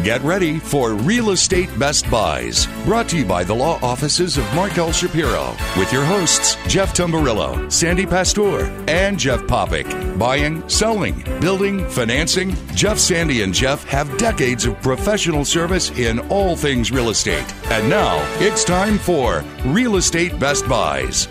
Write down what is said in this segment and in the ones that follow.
Get ready for Real Estate Best Buys, brought to you by the law offices of Mark L. Shapiro, with your hosts, Jeff Tamburillo, Sandy Pastor, and Jeff Popick. Buying, selling, building, financing. Jeff, Sandy, and Jeff have decades of professional service in all things real estate. And now, it's time for Real Estate Best Buys.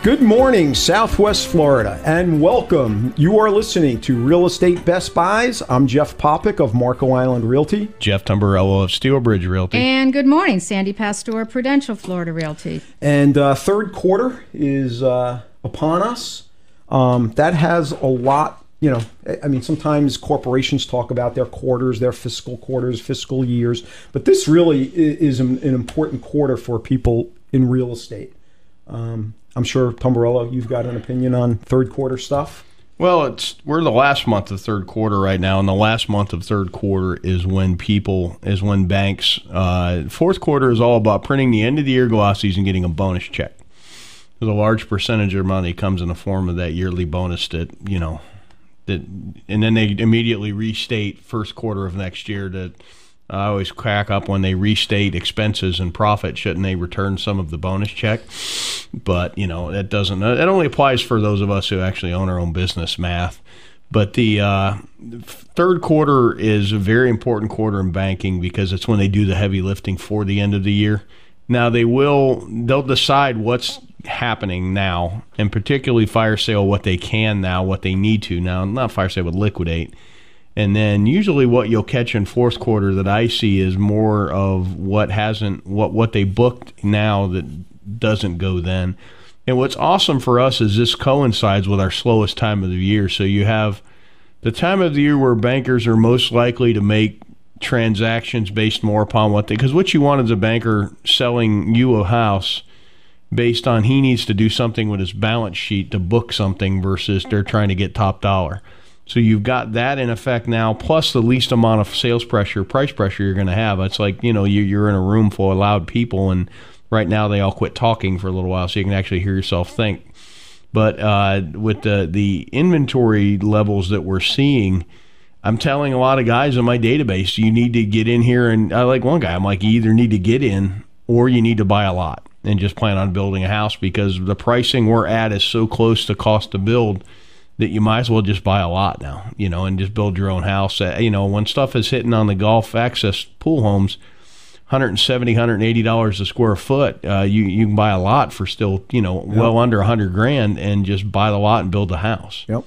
Good morning, Southwest Florida, and welcome. You are listening to Real Estate Best Buys. I'm Jeff Popick of Marco Island Realty. Jeff Tamburello of Steel Bridge Realty. And good morning, Sandy Pastor, Prudential Florida Realty. And third quarter is upon us. That has a lot, sometimes corporations talk about their quarters, their fiscal quarters, fiscal years, but this really is an important quarter for people in real estate. I'm sure, Tamburello, you've got an opinion on third quarter stuff. Well, we're the last month of third quarter right now, and the last month of third quarter is when banks. Fourth quarter is all about printing the end of the year glossies and getting a bonus check. Because a large percentage of money comes in the form of that yearly bonus and then they immediately restate first quarter of next year. That I always crack up when they restate expenses and profit. Shouldn't they return some of the bonus check? But, that doesn't. That only applies for those of us who actually own our own business math. But the third quarter is a very important quarter in banking because it's when they do the heavy lifting for the end of the year. Now, they'll decide what's happening now, and particularly fire sale, what they can now, what they need to now. Not fire sale, but liquidate. And then usually what you'll catch in fourth quarter that I see is more of what they booked now that doesn't go then. And what's awesome for us is this coincides with our slowest time of the year. So you have the time of the year where bankers are most likely to make transactions based more upon because what you want is a banker selling you a house based on he needs to do something with his balance sheet to book something versus they're trying to get top dollar. So you've got that in effect now, plus the least amount of sales pressure, price pressure you're going to have. It's like, you're in a room full of loud people, and right now they all quit talking for a little while so you can actually hear yourself think. But with the inventory levels that we're seeing, I'm telling a lot of guys in my database, you need to get in here. And I like one guy, I'm like, you either need to get in or you need to buy a lot and just plan on building a house because the pricing we're at is so close to cost to build that you might as well just buy a lot now, and just build your own house. When stuff is hitting on the Gulf access pool homes, $170, $180 a square foot, you can buy a lot for still, well under $100,000 and just buy the lot and build a house. Yep.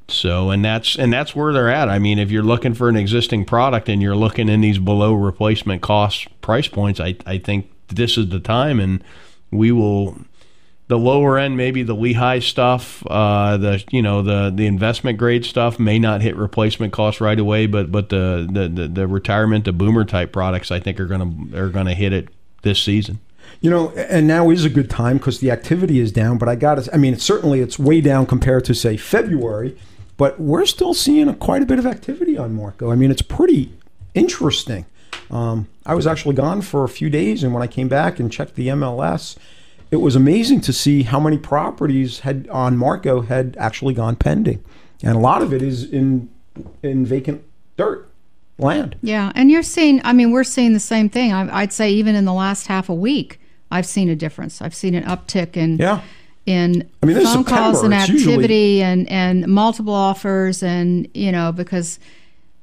So, and that's where they're at. I mean, if you're looking for an existing product and you're looking in these below replacement cost price points, I think this is the time, and we will. The lower end, maybe the Lehigh stuff, the investment grade stuff may not hit replacement costs right away, but the retirement, the boomer type products, I think are gonna hit it this season. And now is a good time because the activity is down. But it's way down compared to say February, but we're still seeing quite a bit of activity on Marco. it's pretty interesting. I was actually gone for a few days, and when I came back and checked the MLS. It was amazing to see how many properties on Marco had actually gone pending. And a lot of it is in vacant dirt, land. Yeah, and you're seeing, we're seeing the same thing. I'd say even in the last half a week, I've seen a difference. I've seen an uptick in phone calls and activity and multiple offers and, because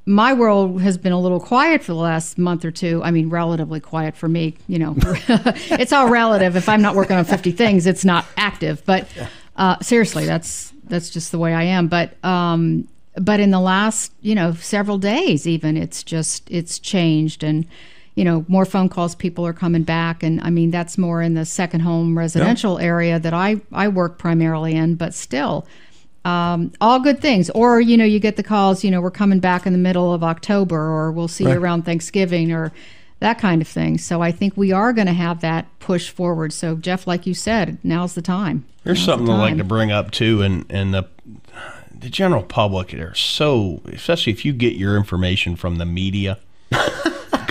my world has been a little quiet for the last month or two. Relatively quiet for me. It's all relative. If I'm not working on 50 things, it's not active. But seriously, that's just the way I am. But in the last, several days, even it's changed, and more phone calls. People are coming back, and that's more in the second home residential area that I work primarily in. But still. All good things. Or, you get the calls, we're coming back in the middle of October, or we'll see you around Thanksgiving, or that kind of thing. So I think we are going to have that push forward. So, Jeff, like you said, now's the time. There's something I'd like to bring up, too, and the general public, they're so, especially if you get your information from the media,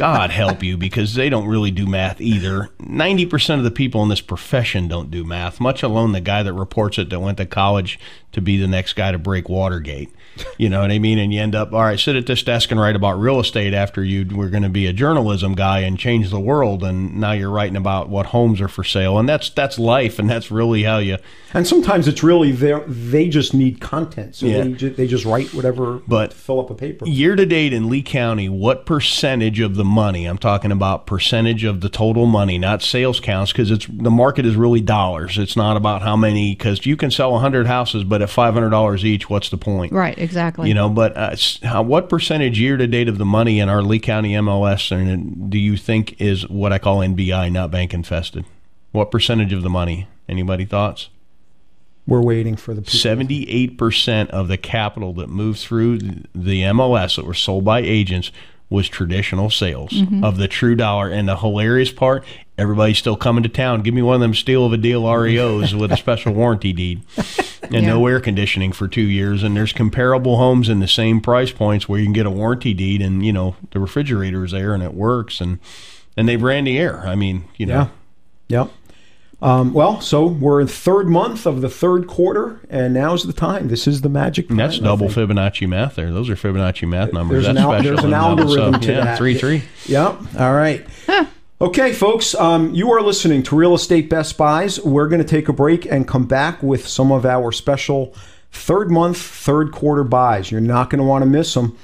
God help you, because they don't really do math either. 90% of the people in this profession don't do math, much alone the guy that reports it that went to college to be the next guy to break Watergate. You know what I mean? And you end up, all right, sit at this desk and write about real estate after you were going to be a journalism guy and change the world, and now you're writing about what homes are for sale. And that's life, and that's really how you... And sometimes it's really they just need content, so they just write whatever, but fill up a paper. Year-to-date in Lee County, what percentage of the money, I'm talking about percentage of the total money, not sales counts, because the market is really dollars. It's not about how many, because you can sell 100 houses, but at $500 each, what's the point? Right, exactly. You know, but what percentage year-to-date of the money in our Lee County MLS do you think is what I call NBI, not bank infested? What percentage of the money? Anybody thoughts? We're waiting for the people. 78% of the capital that moved through the MLS that were sold by agents was traditional sales of the true dollar. And the hilarious part, everybody's still coming to town. Give me one of them steal of a deal REOs with a special warranty deed and no air conditioning for 2 years. And there's comparable homes in the same price points where you can get a warranty deed and, you know, the refrigerator is there and it works. And they ran the air. I mean, you know. Yeah. So we're in third month of the third quarter, and now's the time. This is the magic time. That's double Fibonacci math there. Those are Fibonacci math numbers. There's an algorithm to that. 3-3. Yep. All right. Okay, folks, you are listening to Real Estate Best Buys. We're going to take a break and come back with some of our special third month, third quarter buys. You're not going to want to miss them.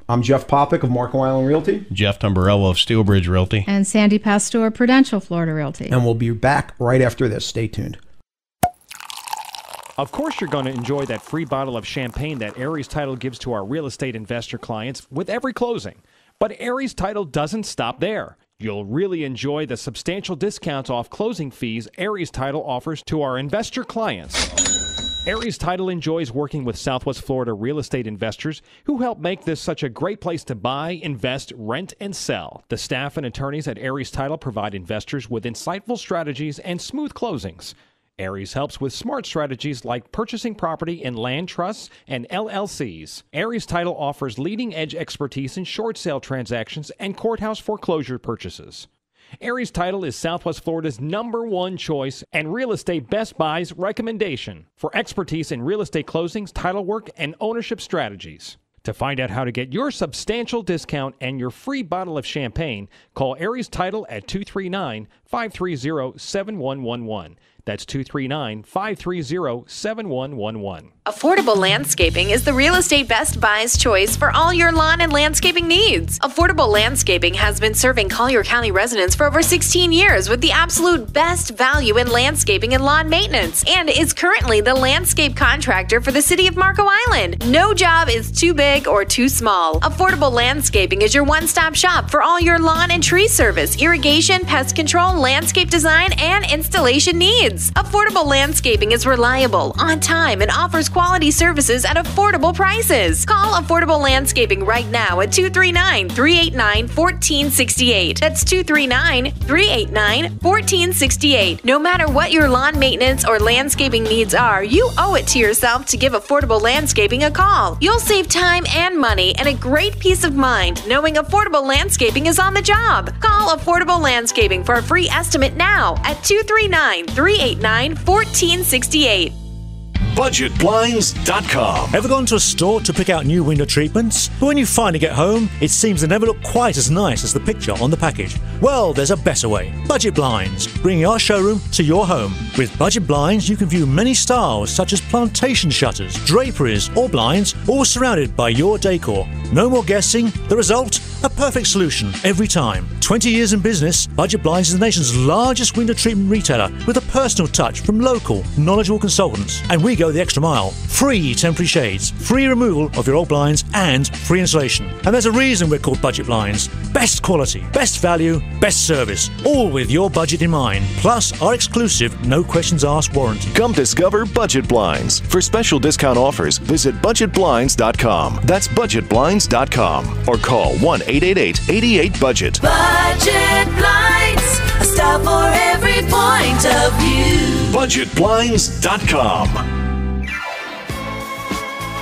I'm Jeff Popick of Marco Island Realty. Jeff Tumbarello of Steelbridge Realty. And Sandy Pastor, Prudential Florida Realty. And we'll be back right after this. Stay tuned. Of course you're going to enjoy that free bottle of champagne that Aries Title gives to our real estate investor clients with every closing. But Aries Title doesn't stop there. You'll really enjoy the substantial discounts off closing fees Aries Title offers to our investor clients. Aries Title enjoys working with Southwest Florida real estate investors who help make this such a great place to buy, invest, rent, and sell. The staff and attorneys at Aries Title provide investors with insightful strategies and smooth closings. Aries helps with smart strategies like purchasing property in land trusts and LLCs. Aries Title offers leading-edge expertise in short sale transactions and courthouse foreclosure purchases. Aries Title is Southwest Florida's #1 choice and Real Estate Best Buys recommendation for expertise in real estate closings, title work, and ownership strategies. To find out how to get your substantial discount and your free bottle of champagne, call Aries Title at 239-530-7111. That's 239-530-7111. Affordable Landscaping is the Real Estate Best Buys choice for all your lawn and landscaping needs. Affordable Landscaping has been serving Collier County residents for over 16 years with the absolute best value in landscaping and lawn maintenance, and is currently the landscape contractor for the city of Marco Island. No job is too big or too small. Affordable Landscaping is your one-stop shop for all your lawn and tree service, irrigation, pest control, landscape design, and installation needs. Affordable Landscaping is reliable, on time, and offers quality services at affordable prices. Call Affordable Landscaping right now at 239-389-1468. That's 239-389-1468. No matter what your lawn maintenance or landscaping needs are, you owe it to yourself to give Affordable Landscaping a call. You'll save time and money and a great peace of mind knowing Affordable Landscaping is on the job. Call Affordable Landscaping for a free estimate now at 239-389-1468. BudgetBlinds.com. Ever gone to a store to pick out new window treatments? But when you finally get home, it seems they never look quite as nice as the picture on the package. Well, there's a better way. Budget Blinds, bringing our showroom to your home. With Budget Blinds, you can view many styles such as plantation shutters, draperies, or blinds, all surrounded by your decor. No more guessing. The result? A perfect solution every time. 20 years in business, Budget Blinds is the nation's largest window treatment retailer with a personal touch from local, knowledgeable consultants. And we go the extra mile. Free temporary shades, free removal of your old blinds, and free installation. And there's a reason we're called Budget Blinds. Best quality, best value, best service, all with your budget in mind. Plus our exclusive no questions asked warranty. Come discover Budget Blinds. For special discount offers, visit budgetblinds.com. That's budgetblinds.com or call 1-888-88-BUDGET. Budget Blinds, a style for every point of view. budgetblinds.com.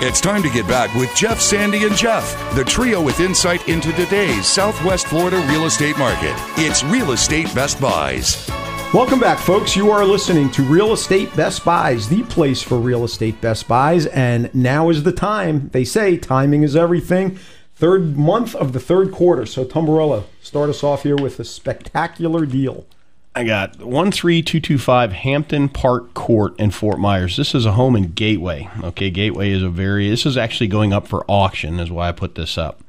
It's time to get back with Jeff, Sandy, and Jeff, the trio with insight into today's Southwest Florida real estate market. It's Real Estate Best Buys. Welcome back, folks. You are listening to Real Estate Best Buys, the place for real estate best buys. And now is the time. They say timing is everything. Third month of the third quarter. So, Tumbarello, start us off here with a spectacular deal. I got 13225 Hampton Park Court in Fort Myers. This is a home in Gateway. Okay, Gateway is this is actually going up for auction, is why I put this up.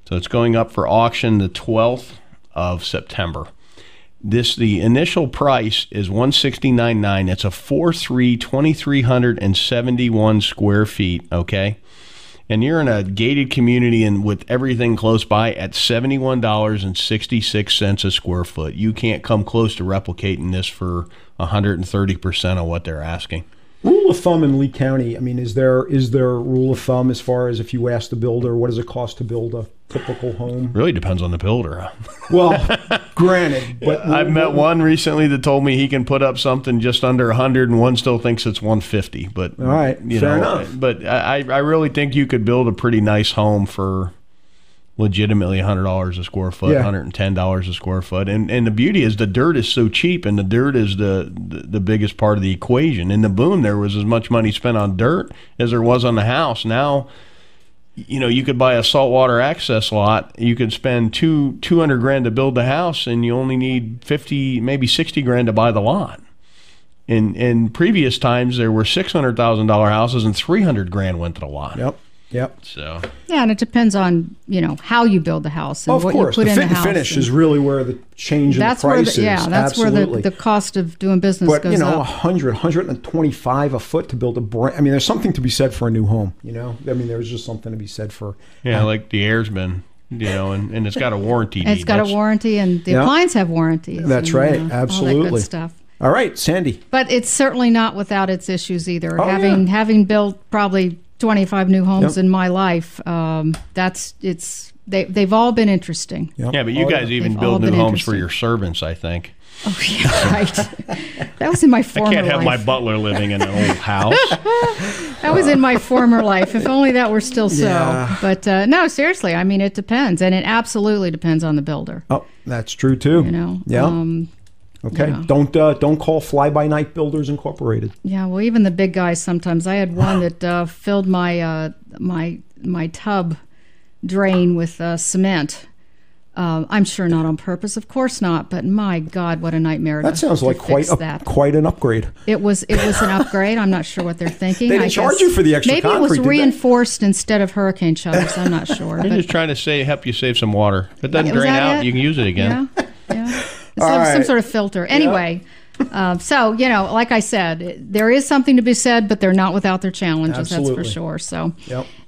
So it's going up for auction the 12th of September. The initial price is $169,900. It's a 4.3, 2,371 square feet, okay? And you're in a gated community and with everything close by at $71.66 a square foot. You can't come close to replicating this for 130% of what they're asking. Rule of thumb in Lee County, I mean, is there a rule of thumb as far as if you ask the builder, what does it cost to build a typical home? Really depends on the builder. Well, granted. But I've met one recently that told me he can put up something just under 100 and one still thinks it's 150. But, all right, fair enough. But I really think you could build a pretty nice home for legitimately $100 a square foot, $110 a square foot. And the beauty is the dirt is so cheap, and the dirt is the biggest part of the equation. In the boom, there was as much money spent on dirt as there was on the house. Now, you could buy a saltwater access lot. You could spend $200,000 to build the house, and you only need $50,000, maybe $60,000 to buy the lot. In previous times, there were $600,000 houses, and $300,000 went to the lot. Yep. So yeah, and it depends on how you build the house and what you put in the house. The finish is really where the change in the price is. Yeah, that's absolutely where the cost of doing business goes up. But $125 a foot to build a brand. I mean, there's something to be said for a new home. I mean, there's just something to be said for. Yeah, like the Airsman. And it's got a warranty. It's got a warranty, and the appliance have warranties. That's right, absolutely. All that good stuff. All right, Sandy. But it's certainly not without its issues either. Having built probably 25 new homes in my life, they've all been interesting. Yeah, but you guys even build new homes for your servants, I think. Oh, yeah, right. That was in my former life. I can't have my butler living in an old house. That was in my former life. If only that were still so. Yeah. But no, seriously, I mean, it depends. And it absolutely depends on the builder. Oh, that's true, too. Yeah. Okay. Don't call Fly By Night Builders Incorporated. Yeah, well, even the big guys sometimes. I had one that filled my my tub drain with cement. I'm sure not on purpose, of course not. But my God, what a nightmare! That sounds like quite an upgrade. It was an upgrade. I'm not sure what they're thinking. They didn't charge you for the extra concrete. Maybe it was reinforced instead of hurricane shutters. I'm not sure. They're just trying to help you save some water. If it doesn't drain out, you can use it again. Yeah. Some sort of filter. Anyway, so, like I said, there is something to be said, but they're not without their challenges. Absolutely. That's for sure. So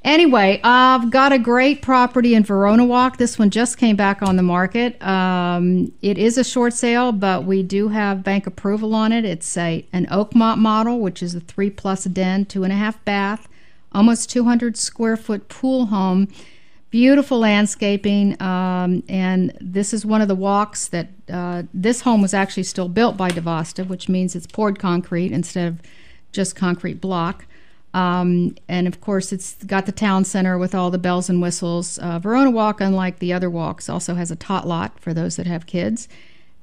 anyway, I've got a great property in Verona Walk. This one just came back on the market. It is a short sale, but we do have bank approval on it. It's an Oakmont model, which is a 3+ den, 2.5 bath, almost 200 square foot pool home. Beautiful landscaping, and this is one of the walks that this home was actually still built by DeVosta, which means it's poured concrete instead of just concrete block. And of course, it's got the town center with all the bells and whistles. Verona Walk, unlike the other walks, also has a tot lot for those that have kids,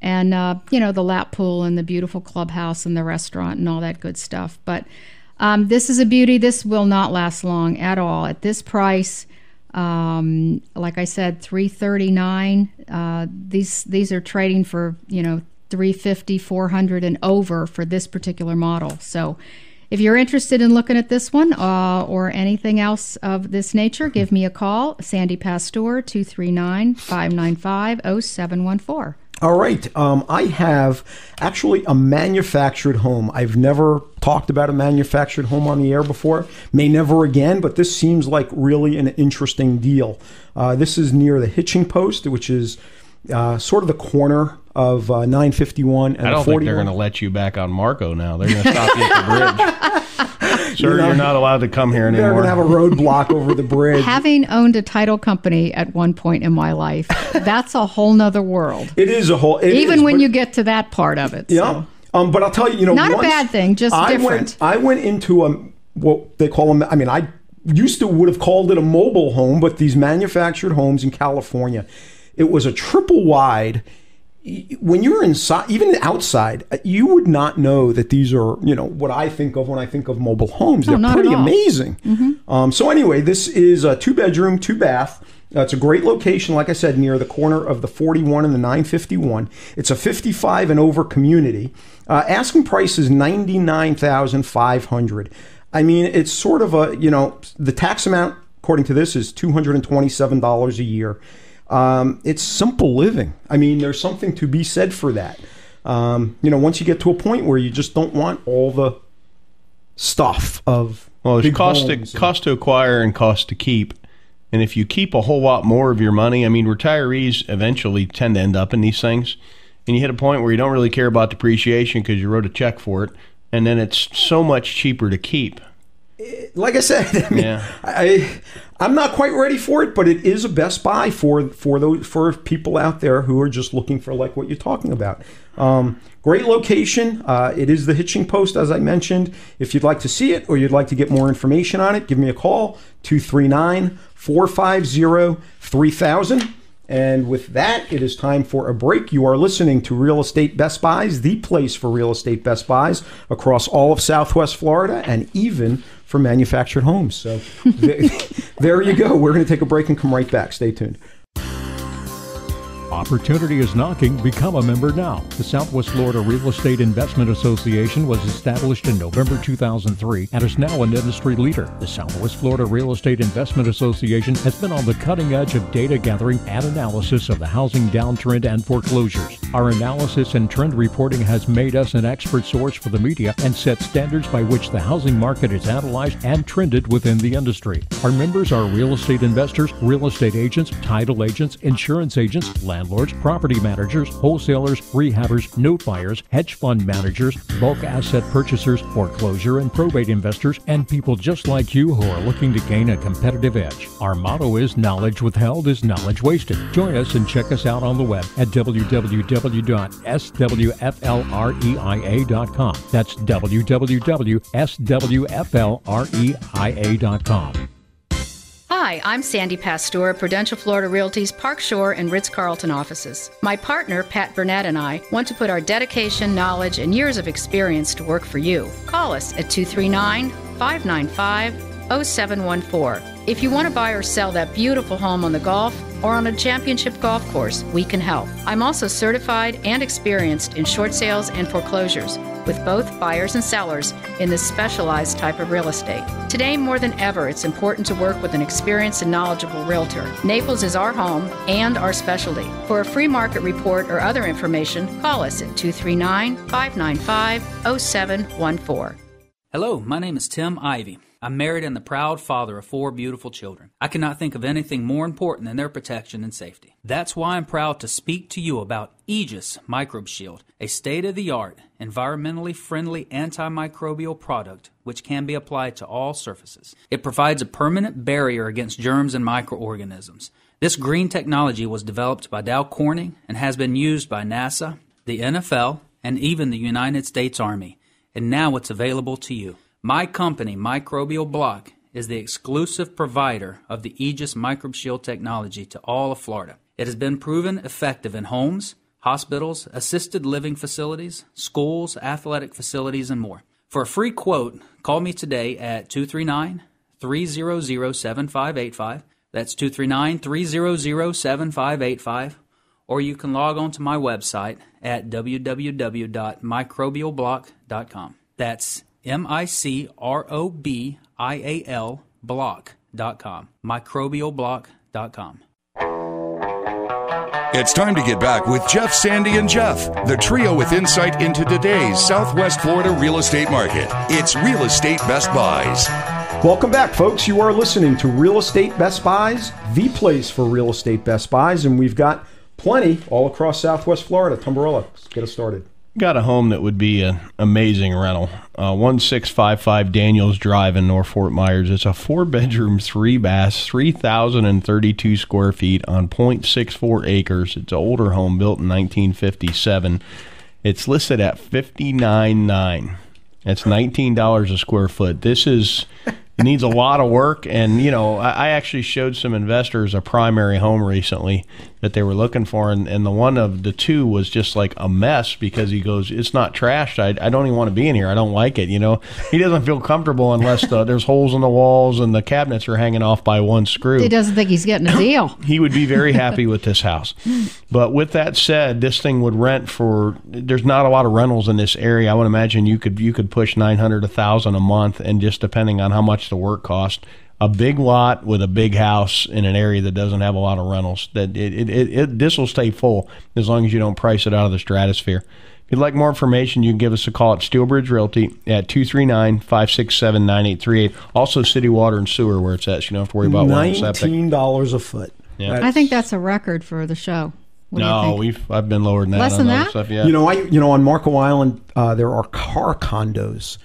and the lap pool and the beautiful clubhouse and the restaurant and all that good stuff. But this is a beauty. This will not last long at all at this price. Like I said, $339. These are trading for $350, $400 and over for this particular model. So if you're interested in looking at this one or anything else of this nature, give me a call. Sandy Pastor, 239-595-0714. All right. I have actually a manufactured home. I've never talked about a manufactured home on the air before. May never again, but this seems like really an interesting deal. This is near the hitching post, which is sort of the corner of 951 and I don't think they're going to let you back on Marco now. They're going to stop you at the bridge. Sir, you're not allowed to come here anymore. They're going to have a roadblock over the bridge. Having owned a title company at one point in my life, that's a whole nother world. It is a whole... Even when you get to that part of it. Yeah. So. But I'll tell you, not a bad thing, just different. I went into what they call them... I mean, I would have called it a mobile home, but these manufactured homes in California, it was a triple wide. When you're inside, even outside, you would not know that these are, what I think of when I think of mobile homes. They're pretty amazing. Mm-hmm. So anyway, this is a 2-bedroom, 2-bath. It's a great location, like I said, near the corner of the 41 and the 951. It's a 55 and over community. Asking price is $99,500. I mean, it's sort of a, the tax amount, according to this, is $227 a year. It's simple living. I mean, there's something to be said for that. Once you get to a point where you just don't want all the stuff of there's cost to acquire and cost to keep. And if you keep a whole lot more of your money, I mean, retirees eventually tend to end up in these things. And you hit a point where you don't really care about depreciation because you wrote a check for it. And then it's so much cheaper to keep. Like I said, I mean, I'm not quite ready for it, but it is a best buy for people out there who are just looking for like what you're talking about. Great location. It is the Hitching Post, as I mentioned. If you'd like to see it or you'd like to get more information on it, give me a call, 239-450-3000. And with that, it is time for a break. You are listening to Real Estate Best Buys, the place for real estate Best Buys across all of Southwest Florida and even for manufactured homes. So there you go. We're going to take a break and come right back. Stay tuned. Opportunity is knocking. Become a member now. The Southwest Florida Real Estate Investment Association was established in November 2003 and is now an industry leader. The Southwest Florida Real Estate Investment Association has been on the cutting edge of data gathering and analysis of the housing downtrend and foreclosures. Our analysis and trend reporting has made us an expert source for the media and set standards by which the housing market is analyzed and trended within the industry. Our members are real estate investors, real estate agents, title agents, insurance agents, landlords, property managers, wholesalers, rehabbers, note buyers, hedge fund managers, bulk asset purchasers, foreclosure and probate investors, and people just like you who are looking to gain a competitive edge. Our motto is knowledge withheld is knowledge wasted. Join us and check us out on the web at www.swflreia.com. That's www.swflreia.com. Hi, I'm Sandy Pasteur, Prudential Florida Realty's Park Shore and Ritz-Carlton offices. My partner, Pat Burnett, and I want to put our dedication, knowledge, and years of experience to work for you. Call us at 239-595-0714. If you want to buy or sell that beautiful home on the Gulf or on a championship golf course, we can help. I'm also certified and experienced in short sales and foreclosures, with both buyers and sellers in this specialized type of real estate. Today, more than ever, it's important to work with an experienced and knowledgeable realtor. Naples is our home and our specialty. For a free market report or other information, call us at 239-595-0714. Hello, my name is Tim Ivey. I'm married and the proud father of 4 beautiful children. I cannot think of anything more important than their protection and safety. That's why I'm proud to speak to you about Aegis Microbe Shield, a state-of-the-art, environmentally friendly antimicrobial product which can be applied to all surfaces. It provides a permanent barrier against germs and microorganisms. This green technology was developed by Dow Corning and has been used by NASA, the NFL, and even the United States Army. And now it's available to you. My company, Microbial Block, is the exclusive provider of the Aegis Microbe Shield technology to all of Florida. It has been proven effective in homes, hospitals, assisted living facilities, schools, athletic facilities, and more. For a free quote, call me today at 239-300-7585. That's 239-300-7585. Or you can log on to my website at www.microbialblock.com. That's MICROBIAL block.com. Microbialblock.com. It's time to get back with Jeff, Sandy, and Jeff, the trio with insight into today's Southwest Florida real estate market. It's Real Estate Best Buys. Welcome back, folks. You are listening to Real Estate Best Buys, the place for real estate Best Buys, and we've got plenty all across Southwest Florida. Tamburello, let's get us started. Got a home that would be an amazing rental. 1655 Daniels Drive in North Fort Myers. It's a 4-bedroom, 3-bath, 3,032 square feet on 0.64 acres. It's an older home built in 1957. It's listed at $59,900. That's $19 a square foot. This is needs a lot of work. And, you know, I actually showed some investors a primary home recently that they were looking for, and the one of the two was just like a mess because he goes, it's not trashed. I don't even want to be in here. I don't like it. You know, he doesn't feel comfortable unless there's holes in the walls and the cabinets are hanging off by one screw. He doesn't think he's getting a deal. He would be very happy with this house. But with that said, this thing would rent for, there's not a lot of rentals in this area. I would imagine you could push $900, $1,000 a month, and just depending on how much the work cost, a big lot with a big house in an area that doesn't have a lot of rentals, that this will stay full as long as you don't price it out of the stratosphere. If you'd like more information, you can give us a call at Steelbridge Realty at 239-567-9838. Also, City Water and Sewer where it's at. So you don't have to worry about $19 a foot. Yeah. I think that's a record for the show. No, I've been lower than that. Less than that? Stuff, yeah. You know, on Marco Island, there are car condos.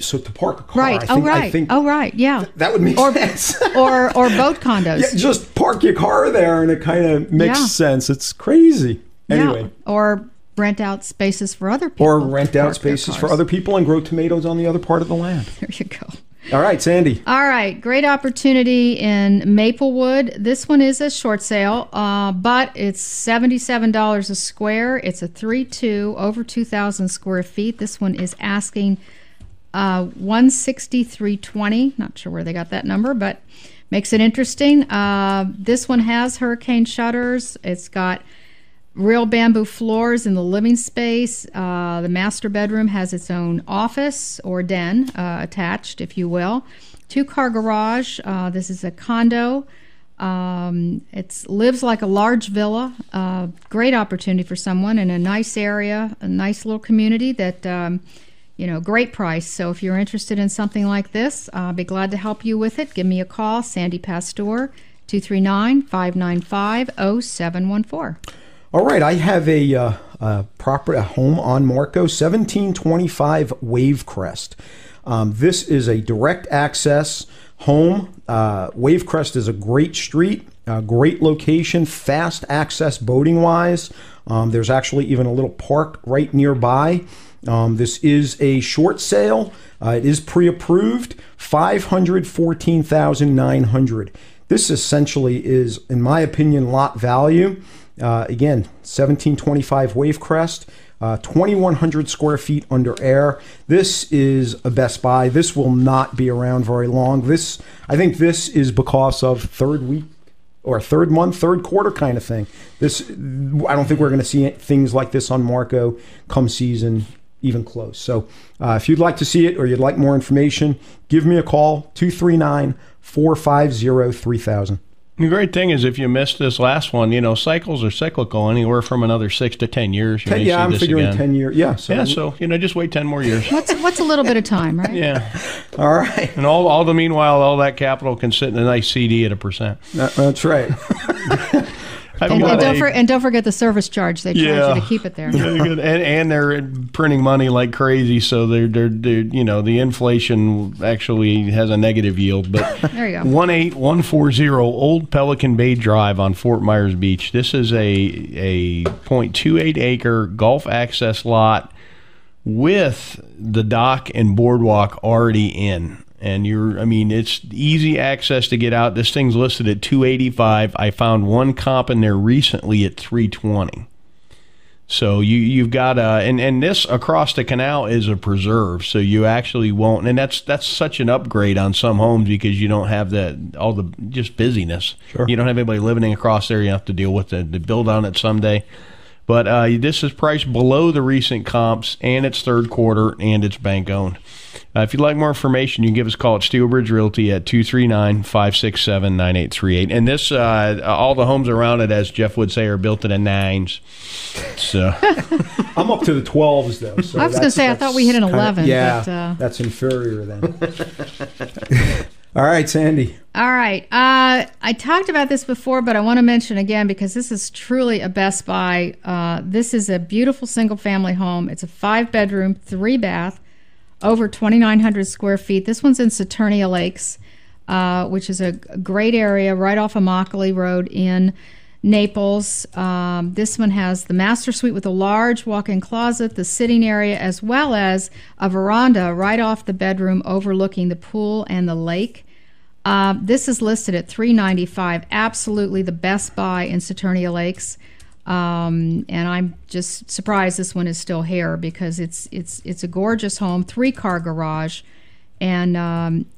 So to park a car, right? I think yeah, that would make sense. or boat condos. Yeah, just park your car there, and it kind of makes sense. It's crazy. Anyway, or rent out spaces for other people. Or rent out spaces for other people and grow tomatoes on the other part of the land. There you go. All right, Sandy. All right, great opportunity in Maplewood. This one is a short sale, but it's $77 a square. It's a 3-2 over 2,000 square feet. This one is asking $163.20. Not sure where they got that number, but makes it interesting. This one has hurricane shutters. It's got real bamboo floors in the living space. The master bedroom has its own office or den attached, if you will. 2-car garage. This is a condo. It lives like a large villa. Great opportunity for someone in a nice area, a nice little community that, great price. So if you're interested in something like this, I'll be glad to help you with it. Give me a call, Sandy Pastor, 239-595-0714. All right, I have a home on Marco, 1725 Wavecrest. This is a direct access home. Wavecrest is a great street, great location, fast access boating-wise. There's actually even a little park right nearby. This is a short sale. It is pre-approved, $514,900. This essentially is, in my opinion, lot value. Again, 1725 Wavecrest, 2,100 square feet under air. This is a Best Buy. This will not be around very long. I think this is because of third week or third month, third quarter kind of thing. I don't think we're going to see things like this on Marco come season even close. So if you'd like to see it or you'd like more information, give me a call, 239-450-3000. The great thing is if you missed this last one, cycles are cyclical anywhere from another 6 to 10 years. You may see I'm this figuring again. 10 years. Yeah. So just wait 10 more years. What's a little bit of time, right? Yeah. All right. And all the meanwhile, all that capital can sit in a nice CD at 1%. That's right. And don't forget the service charge they charge you to keep it there. and they're printing money like crazy, so they're the inflation actually has a negative yield. But there you go. 18140 Old Pelican Bay Drive on Fort Myers Beach. This is a 0.28 acre golf access lot with the dock and boardwalk already in. And it's easy access to get out. This thing's listed at $285. I found one comp in there recently at $320. So you've got and this across the canal is a preserve, so you actually won't. And that's such an upgrade on some homes because you don't have all the just busyness. Sure. You don't have anybody living across there. You have to deal with to build on it someday. But this is priced below the recent comps, and it's third quarter, and it's bank owned. If you'd like more information, you can give us a call at Steelbridge Realty at 239-567-9838. And this, all the homes around it, as Jeff would say, are built in the 9s. So I'm up to the 12s, though. So I was going to say, I thought we hit an 11. Yeah, that's inferior then. All right, Sandy. All right. I talked about this before, but I want to mention again because this is truly a Best Buy. This is a beautiful single-family home. It's a 5-bedroom, 3-bath, over 2,900 square feet. This one's in Saturnia Lakes, which is a great area right off of Immokalee Road in Naples. This one has the master suite with a large walk-in closet, the sitting area, as well as a veranda right off the bedroom overlooking the pool and the lake. This is listed at $395. Absolutely the best buy in Saturnia Lakes. And I'm just surprised this one is still here because it's a gorgeous home, 3-car garage, and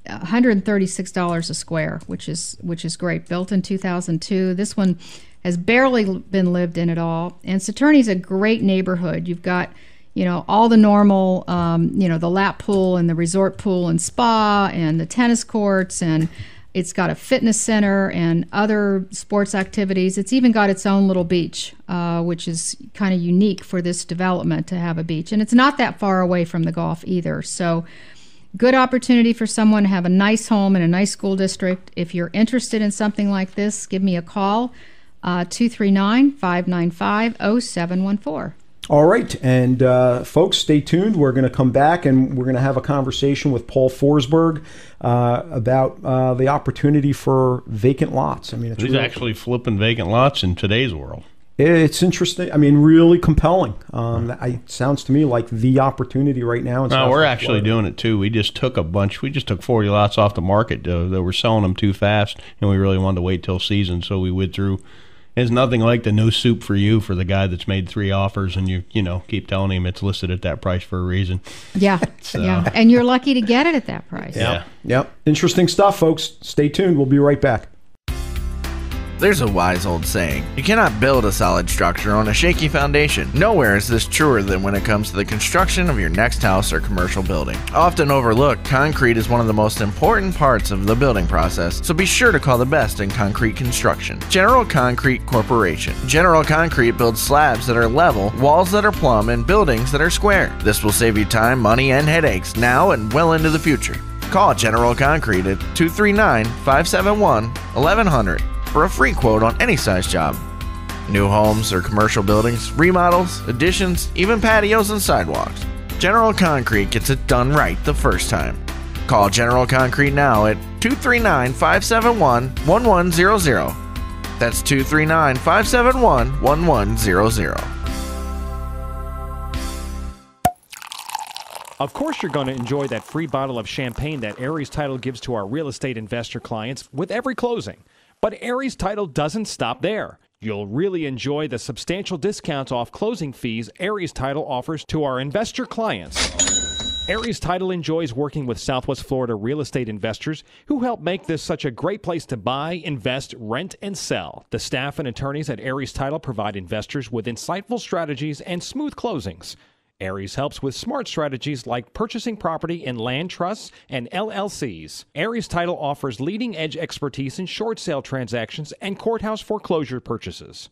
$136 a square, which is great. Built in 2002. This one has barely been lived in at all. And Saturnia's a great neighborhood. You've got, all the normal, the lap pool and the resort pool and spa and the tennis courts, and it's got a fitness center and other sports activities. It's even got its own little beach, which is kind of unique for this development to have a beach. And it's not that far away from the Gulf either. So good opportunity for someone to have a nice home in a nice school district. If you're interested in something like this, give me a call, 239-595-0714. All right, and folks, stay tuned. We're going to come back and we're going to have a conversation with Paul Forsberg about the opportunity for vacant lots. I mean, he's actually flipping vacant lots in today's world. It's interesting. I mean, really compelling. It sounds to me like the opportunity right now. No, we're actually doing it too. We just took 40 lots off the market that were selling them too fast, and we really wanted to wait till season, so we went through. There's nothing like the no soup for you for the guy that's made 3 offers and you keep telling him it's listed at that price for a reason. Yeah, yeah, and you're lucky to get it at that price. Yeah. Yep. Interesting stuff, folks. Stay tuned. We'll be right back. There's a wise old saying, you cannot build a solid structure on a shaky foundation. Nowhere is this truer than when it comes to the construction of your next house or commercial building. Often overlooked, concrete is one of the most important parts of the building process, so be sure to call the best in concrete construction. General Concrete Corporation. General Concrete builds slabs that are level, walls that are plumb, and buildings that are square. This will save you time, money, and headaches now and well into the future. Call General Concrete at 239-571-1100. for a free quote on any size job. New homes or commercial buildings, remodels, additions, even patios and sidewalks. General Concrete gets it done right the first time. Call General Concrete now at 239-571-1100. That's 239-571-1100. Of course, you're going to enjoy that free bottle of champagne that Aries Title gives to our real estate investor clients with every closing. But Aries Title doesn't stop there. You'll really enjoy the substantial discounts off closing fees Aries Title offers to our investor clients. Aries Title enjoys working with Southwest Florida real estate investors who help make this such a great place to buy, invest, rent, and sell. The staff and attorneys at Aries Title provide investors with insightful strategies and smooth closings. Aries helps with smart strategies like purchasing property in land trusts and LLCs. Aries Title offers leading-edge expertise in short sale transactions and courthouse foreclosure purchases.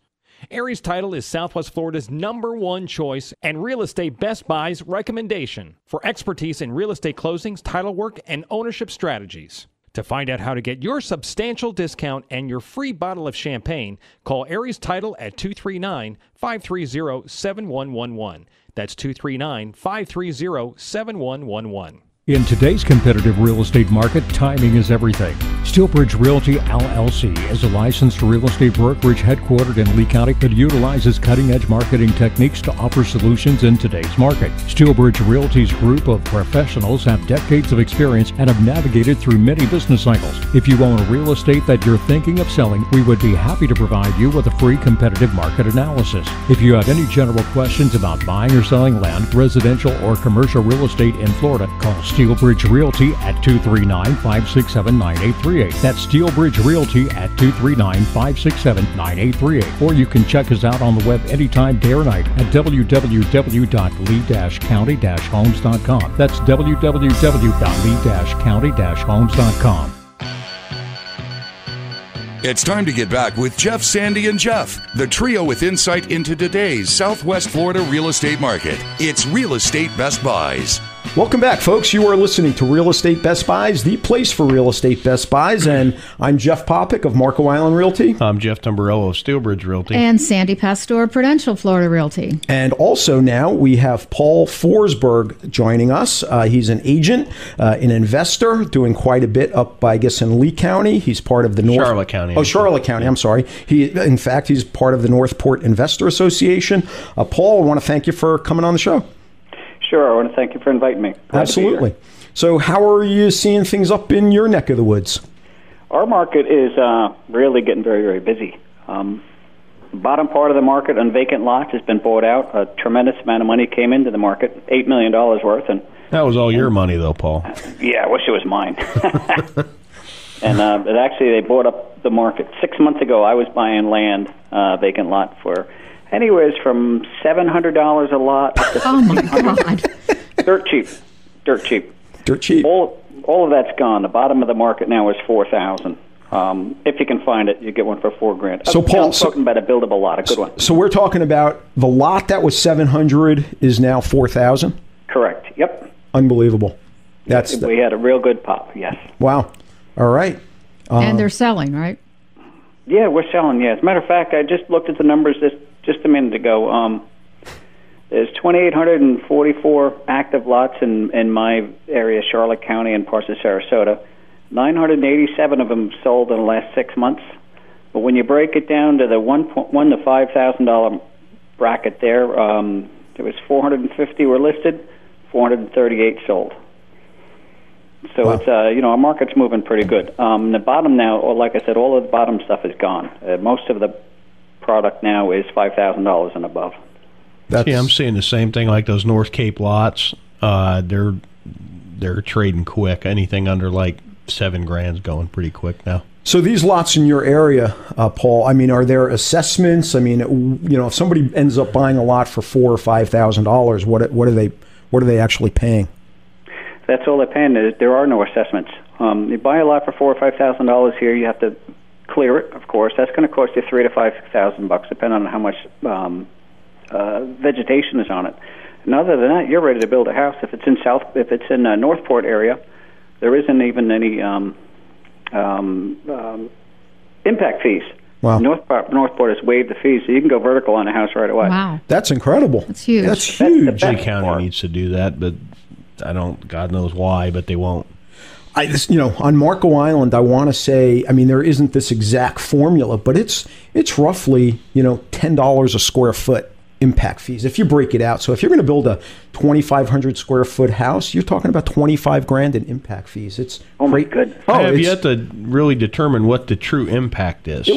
Aries Title is Southwest Florida's #1 choice and Real Estate Best Buy's recommendation for expertise in real estate closings, title work, and ownership strategies. To find out how to get your substantial discount and your free bottle of champagne, call Aries Title at 239-530-7111. That's 239-530-7111. In today's competitive real estate market, timing is everything. Steelbridge Realty LLC is a licensed real estate brokerage headquartered in Lee County that utilizes cutting-edge marketing techniques to offer solutions in today's market. Steelbridge Realty's group of professionals have decades of experience and have navigated through many business cycles. If you own real estate that you're thinking of selling, we would be happy to provide you with a free competitive market analysis. If you have any general questions about buying or selling land, residential or commercial real estate in Florida, call Steelbridge Realty at 239-567-9838. That's Steelbridge Realty at 239-567-9838. Or you can check us out on the web anytime, day or night at www.lee-county-homes.com. That's www.lee-county-homes.com. It's time to get back with Jeff, Sandy, and Jeff, the trio with insight into today's Southwest Florida real estate market. It's Real Estate Best Buys. Welcome back, folks. You are listening to Real Estate Best Buys, the place for real estate Best Buys. And I'm Jeff Popick of Marco Island Realty. I'm Jeff Tamburello of Steelbridge Realty. And Sandy Pastor, Prudential Florida Realty. And also now we have Paul Forsberg joining us. He's an agent, an investor, doing quite a bit up, I guess, in Lee County. He's part of the Charlotte County. Oh, Charlotte County. I'm sorry. In fact, he's part of the Northport Investor Association. Paul, I want to thank you for coming on the show. Sure. I want to thank you for inviting me. Glad Absolutely. So how are you seeing things up in your neck of the woods? Our market is really getting very, very busy. Bottom part of the market on vacant lots has been bought out. A tremendous amount of money came into the market, $8 million worth. And that was all your money, though, Paul. Yeah, I wish it was mine. And actually, they bought up the market. 6 months ago, I was buying land, vacant lot, for anywhere from $700 a lot up to oh my God. Dirt cheap. All of that's gone. The bottom of the market now is $4,000. If you can find it, you get one for $4,000. So Paul, I'm talking about a buildable lot, a good one. So we're talking about the lot that was $700 is now $4,000. Correct. Yep. Unbelievable. We had a real good pop. Yes. Wow. All right. And they're selling, right? Yeah, we're selling. Yeah. As a matter of fact, I just looked at the numbers just a minute ago. There's 2,844 active lots in my area, Charlotte County and parts of Sarasota. 987 of them sold in the last 6 months. But when you break it down to the $1,000 to $5,000 bracket there was 450 were listed, 438 sold. So wow. It's our market's moving pretty good. The bottom now, like I said, all of the bottom stuff is gone. Most of the product now is $5,000 and above. See, I'm seeing the same thing, like those North Cape lots. They're trading quick. Anything under like $7,000 going pretty quick now. So these lots in your area, Paul, I mean, are there assessments? I mean, if somebody ends up buying a lot for $4,000 or $5,000, what are they actually paying? That's all they're paying. There are no assessments. You buy a lot for $4,000 or $5,000 here, you have to clear it. Of course, that's going to cost you $3,000 to $5,000, depending on how much vegetation is on it. And other than that, you're ready to build a house. If it's in Northport area, there isn't even any impact fees. Wow. Northport has waived the fees, so you can go vertical on a house right away. Wow, that's incredible. That's huge. That's huge. Lee County needs to do that, but God knows why, but they won't. On Marco Island, I want to say, I mean, there isn't this exact formula, but it's roughly, $10 a square foot impact fees if you break it out. So if you're going to build a 2,500 square foot house, you're talking about $25,000 in impact fees. It's my goodness. I have yet to really determine what the true impact is.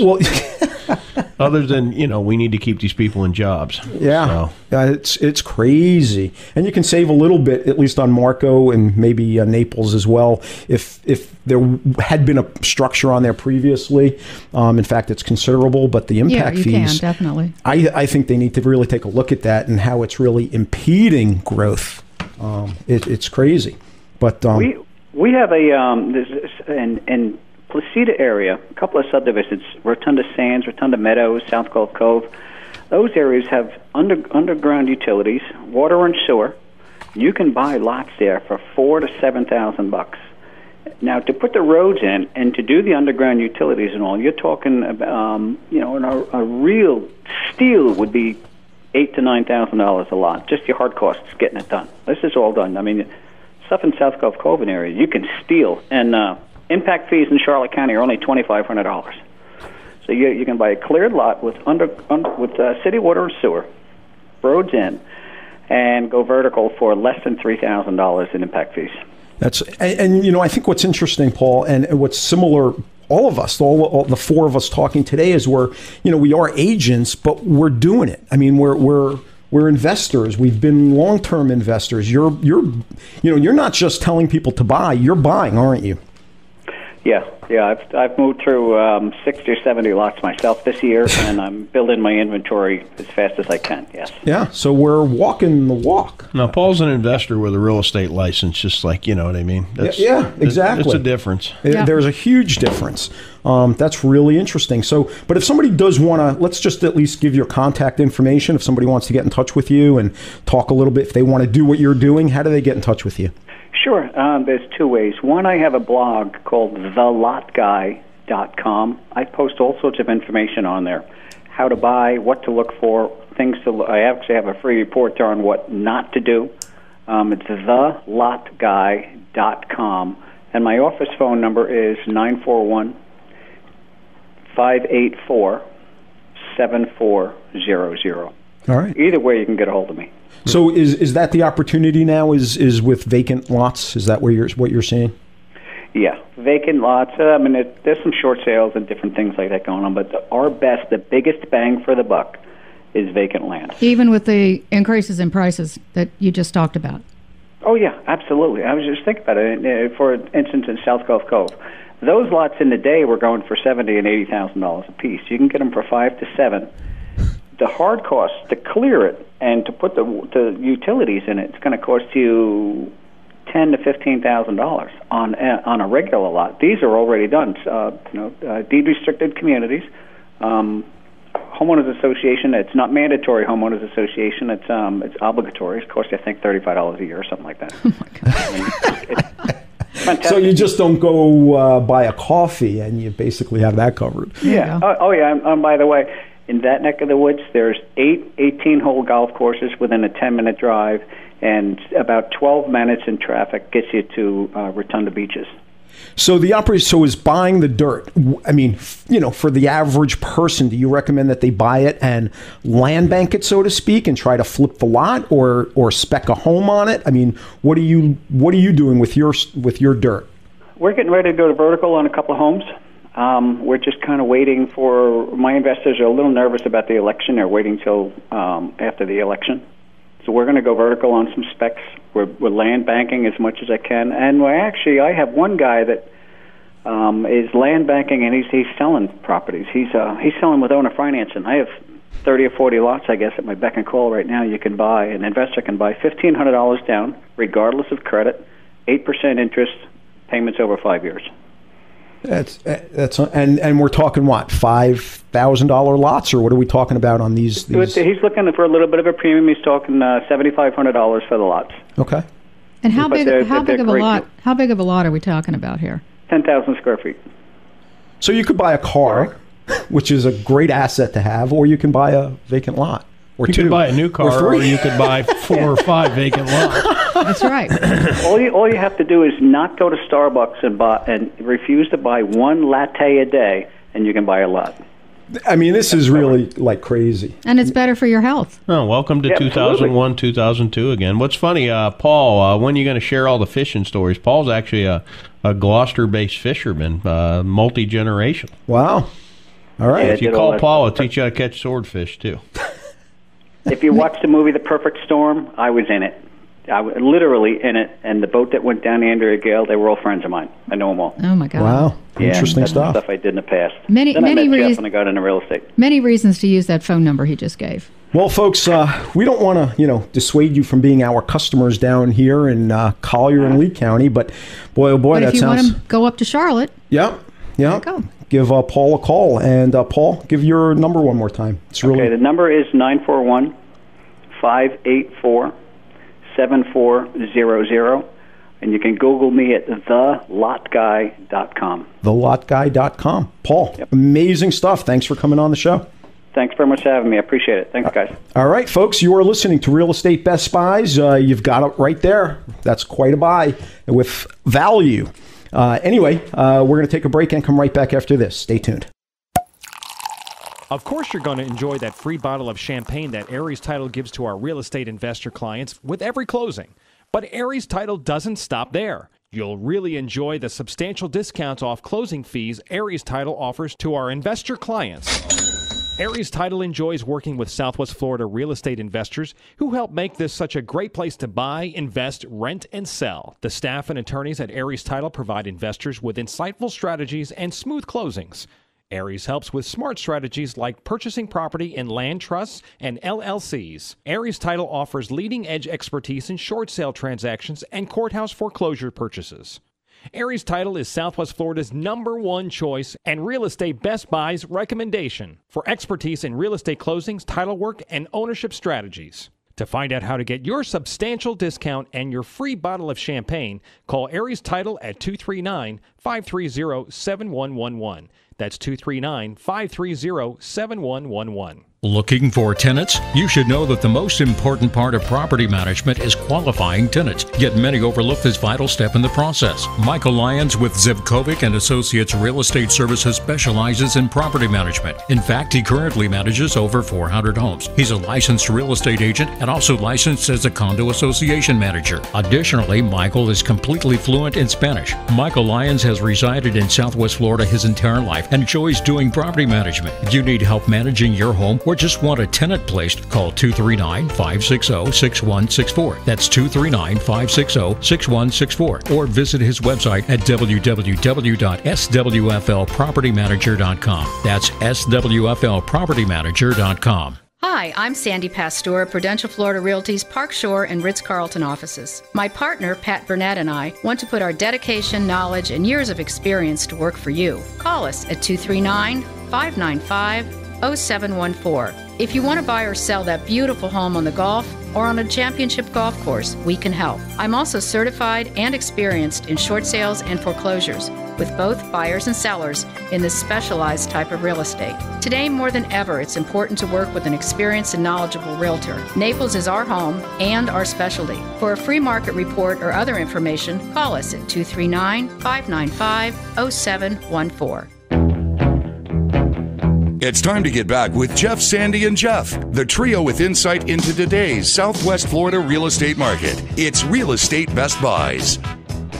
Other than, we need to keep these people in jobs. Yeah, it's crazy. And you can save a little bit, at least on Marco and maybe Naples as well, if there had been a structure on there previously. In fact, it's considerable, but the impact fees, can, definitely. I think they need to really take a look at that and how it's really impeding growth. It's crazy. But we have in Placida area, a couple of subdivisions, Rotunda Sands, Rotunda Meadows, South Gulf Cove. Those areas have underground utilities, water and sewer. You can buy lots there for $4,000 to $7,000. Now, to put the roads in and to do the underground utilities and all, you're talking about, a real steel would be $8,000 to $9,000 a lot. Just your hard costs getting it done. This is all done. I mean, stuff in South Gulf Cove area, you can steel and. Impact fees in Charlotte County are only $2,500. So you can buy a cleared lot with city water and sewer, roads in, and go vertical for less than $3,000 in impact fees. And I think what's interesting, Paul, and what's similar, all of us, all the four of us talking today, is we are agents, but we're doing it. I mean, we're investors. We've been long-term investors. You're not just telling people to buy. You're buying, aren't you? Yeah, Yeah, I've moved through 60 or 70 lots myself this year, and I'm building my inventory as fast as I can, yes. Yeah, so we're walking the walk. Now, Paul's an investor with a real estate license, just like, you know what I mean? Yeah, exactly. It's a difference. There's a huge difference. That's really interesting. So, but if somebody does want to, let's just at least give your contact information. If somebody wants to get in touch with you and talk a little bit, if they want to do what you're doing, how do they get in touch with you? Sure. There's two ways. One, I have a blog called thelotguy.com. I post all sorts of information on there. How to buy, what to look for, things to I actually have a free report there on what not to do. It's thelotguy.com. And my office phone number is 941-584-7400. All right. Either way, you can get a hold of me. So is that the opportunity now? Is with vacant lots? Is that what you're seeing? Yeah, vacant lots. I mean, there's some short sales and different things like that going on, but the biggest bang for the buck is vacant land. Even with the increases in prices that you just talked about. Oh yeah, absolutely. I was just thinking about it. For instance, in South Gulf Cove, those lots in the day were going for $70,000 and $80,000 a piece. You can get them for $5,000 to $7,000. The hard cost to clear it and to put the utilities in it, it's going to cost you $10,000 to $15,000 on a regular lot. These are already done. Deed restricted communities, homeowners association. It's not mandatory homeowners association. It's obligatory. It costs you, I think, $35 a year or something like that. Oh my God. So you just don't go buy a coffee and you basically have that covered. Yeah. Yeah. By the way, in that neck of the woods, there's 8 18-hole golf courses within a 10-minute drive, and about 12 minutes in traffic gets you to Rotunda Beaches. So is buying the dirt. I mean, for the average person, do you recommend that they buy it and land bank it, so to speak, and try to flip the lot, or spec a home on it? I mean, what are you doing with your dirt? We're getting ready to go to vertical on a couple of homes. We're just kind of waiting for, my investors are a little nervous about the election. They're waiting till after the election. So we're going to go vertical on some specs. We're land banking as much as I can. And I have one guy that is land banking, and he's selling properties. He's selling with owner financing. I have 30 or 40 lots, I guess, at my beck and call right now. You can buy, an investor can buy $1,500 down, regardless of credit, 8% interest, payments over 5 years. That's and we're talking what, $5,000 lots, or what are we talking about on these? He's looking for a little bit of a premium. He's talking $7,500 for the lots. Okay. And how big of a lot? How big of a lot are we talking about here? 10,000 square feet. So you could buy a car, which is a great asset to have, or you can buy a vacant lot. Or you could buy a new car, or you could buy 4 or 5 vacant lots. That's right. All you have to do is not go to Starbucks and refuse to buy one latte a day, and you can buy a lot. I mean, this is really like crazy. And it's better for your health. Oh, welcome to 2001, 2002 again. What's funny, Paul, when are you going to share all the fishing stories? Paul's actually a Gloucester-based fisherman, multi-generational. Wow. All right. If you call Paul, he'll teach you how to catch swordfish, too. If you watch the movie The Perfect Storm, I was in it. I was literally in it, and the boat that went down the Andrea Gale, they were all friends of mine. I know them all. Oh, my God. Wow. Interesting stuff. Stuff I did in the past. Many I met Jeff reasons when I got into real estate. Many reasons to use that phone number he just gave. Well, folks, we don't want to, dissuade you from being our customers down here in Collier and Lee County, but boy, oh boy, but if you want to go up to Charlotte, yeah, go. Give Paul a call, and Paul, give your number one more time. Okay, the number is 941-584-7400, and you can Google me at thelotguy.com. Thelotguy.com. Paul, amazing stuff. Thanks for coming on the show. Thanks very much for having me. I appreciate it. Thanks, guys. All right, folks, you are listening to Real Estate Best Buys. You've got it right there. That's quite a buy with value. Anyway, we're going to take a break and come right back after this. Stay tuned. Of course, you're going to enjoy that free bottle of champagne that Aries Title gives to our real estate investor clients with every closing. But Aries Title doesn't stop there. You'll really enjoy the substantial discounts off closing fees Aries Title offers to our investor clients. Aries Title enjoys working with Southwest Florida real estate investors who help make this such a great place to buy, invest, rent, and sell. The staff and attorneys at Aries Title provide investors with insightful strategies and smooth closings. Aries helps with smart strategies like purchasing property in land trusts and LLCs. Aries Title offers leading-edge expertise in short sale transactions and courthouse foreclosure purchases. Aries Title is Southwest Florida's #1 choice and Real Estate Best Buy's recommendation for expertise in real estate closings, title work, and ownership strategies. To find out how to get your substantial discount and your free bottle of champagne, call Aries Title at 239-530-7111. That's 239-530-7111. Looking for tenants? You should know that the most important part of property management is qualifying tenants, yet many overlook this vital step in the process. Michael Lyons with Zivkovic and Associates Real Estate Services specializes in property management. In fact, he currently manages over 400 homes. He's a licensed real estate agent and also licensed as a condo association manager. Additionally, Michael is completely fluent in Spanish. Michael Lyons has resided in Southwest Florida his entire life and enjoys doing property management. If you need help managing your home or just want a tenant placed, call 239-560-6164. That's 239-560-6164. Or visit his website at www.swflpropertymanager.com. That's swflpropertymanager.com. Hi, I'm Sandy Pastor, Prudential Florida Realty's Park Shore and Ritz-Carlton offices. My partner, Pat Burnett, and I want to put our dedication, knowledge, and years of experience to work for you. Call us at 239-595-0714. If you want to buy or sell that beautiful home on the Gulf or on a championship golf course, we can help. I'm also certified and experienced in short sales and foreclosures with both buyers and sellers in this specialized type of real estate. Today, more than ever, it's important to work with an experienced and knowledgeable realtor. Naples is our home and our specialty. For a free market report or other information, call us at 239-595-0714. It's time to get back with Jeff, Sandy, and Jeff, the trio with insight into today's Southwest Florida real estate market. It's Real Estate Best Buys.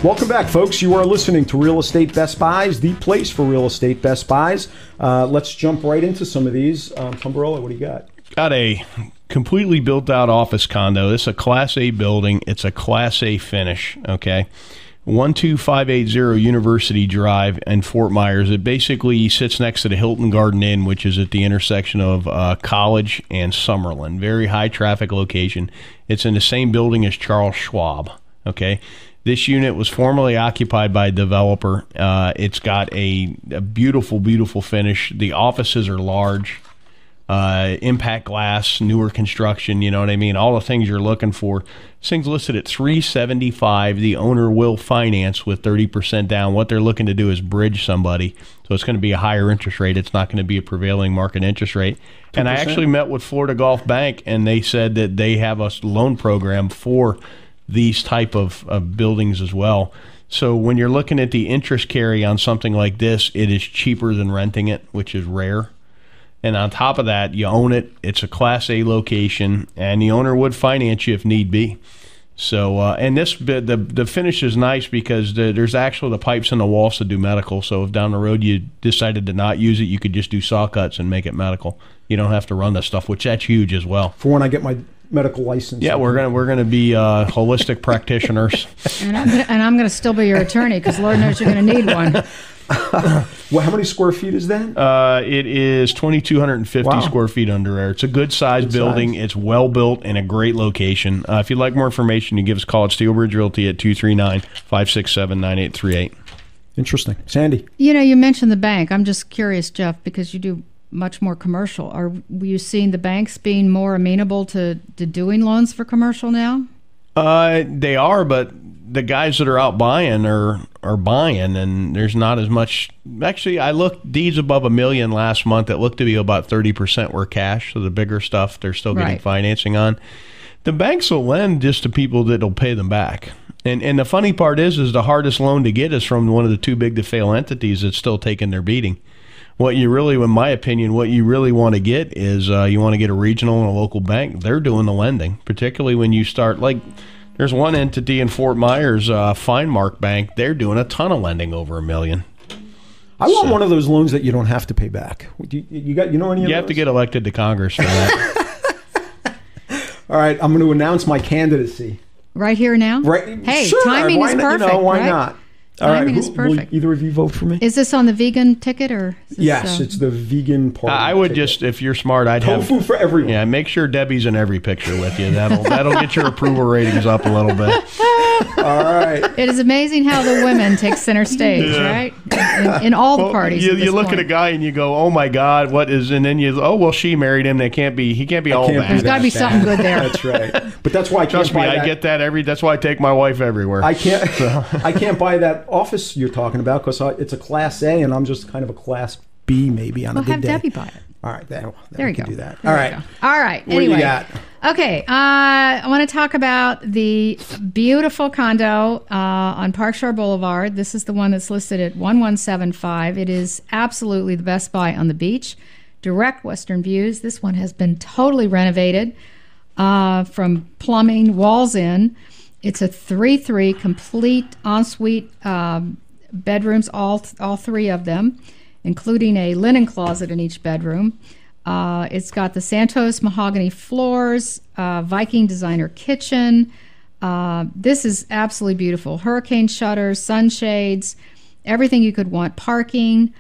Welcome back, folks. You are listening to Real Estate Best Buys, the place for real estate best buys. Let's jump right into some of these. Tumbarella, what do you got? Got a completely built-out office condo. This is a Class A building. It's a Class A finish, okay? 12580 University Drive in Fort Myers. It basically sits next to the Hilton Garden Inn, which is at the intersection of College and Summerlin. Very high traffic location. It's in the same building as Charles Schwab. Okay, this unit was formerly occupied by a developer. It's got a beautiful, beautiful finish. The offices are large. Impact glass, newer construction, you know what I mean? All the things you're looking for. This thing's listed at $375,000. The owner will finance with 30% down. What they're looking to do is bridge somebody. So it's going to be a higher interest rate. It's not going to be a prevailing market interest rate. 2%. And I actually met with Florida Gulf Bank, and they said that they have a loan program for these type of buildings as well. So when you're looking at the interest carry on something like this, it is cheaper than renting it, which is rare. And on top of that, you own it. It's a Class A location, and the owner would finance you if need be. So, and this the finish is nice because there's actually the pipes in the walls to do medical. So if down the road you decided to not use it, you could just do saw cuts and make it medical. You don't have to run that stuff, which that's huge as well. For when I get my medical license. Yeah, we're gonna be holistic practitioners. And I'm gonna still be your attorney because Lord knows you're gonna need one. Well, how many square feet is that? It is 2,250 square feet under air. It's a good size building. It's well built in a great location. If you'd like more information, you give us a call at Steel Bridge Realty at 239-567-9838. Interesting. Sandy? You know, you mentioned the bank. I'm just curious, Jeff, because you do much more commercial. Are you seeing the banks being more amenable to doing loans for commercial now? They are, but the guys that are out buying are buying, and there's not as much. Actually, I looked deeds above $1 million last month. It looked to be about 30% were cash. So the bigger stuff, they're still getting financing on. The banks will lend just to people that'll pay them back. And the funny part is the hardest loan to get is from one of the too big to fail entities that's still taking their beating. What you really, in my opinion, what you really want to get is you want to get a regional and a local bank. They're doing the lending, particularly when you start like. There's one entity in Fort Myers, Finemark Bank. They're doing a ton of lending over $1 million. I want one of those loans that you don't have to pay back. You know any of those? You have to get elected to Congress for that. All right, I'm going to announce my candidacy. Right here now? Right. Hey, sure, timing is perfect. Why right? not? Timing is perfect. Will either of you vote for me? Is this on the vegan ticket or? Yes, it's the vegan part. I would just, if you're smart, I'd have tofu for everyone. Yeah, make sure Debbie's in every picture with you. That'll get your approval ratings up a little bit. All right. It is amazing how the women take center stage, right? In all the parties. You look at a guy and you go, "Oh my God, what is?" And then she married him. He can't be all that. There's got to be something good there. That's right. But that's why I can't buy that. I get that that's why I take my wife everywhere. I can't buy that office you're talking about because it's a Class A and I'm just kind of a Class B maybe on a good day. Have Debbie buy it. All right, there you go. Do that. All right. What do you got? Okay, I want to talk about the beautiful condo on Park Shore Boulevard. This is the one that's listed at 1175. It is absolutely the best buy on the beach. Direct western views. This one has been totally renovated from plumbing, walls in. It's a 3-3 complete ensuite bedrooms, all three of them, including a linen closet in each bedroom. It's got the Santos mahogany floors, Viking designer kitchen. This is absolutely beautiful. Hurricane shutters, sunshades, everything you could want. Parking.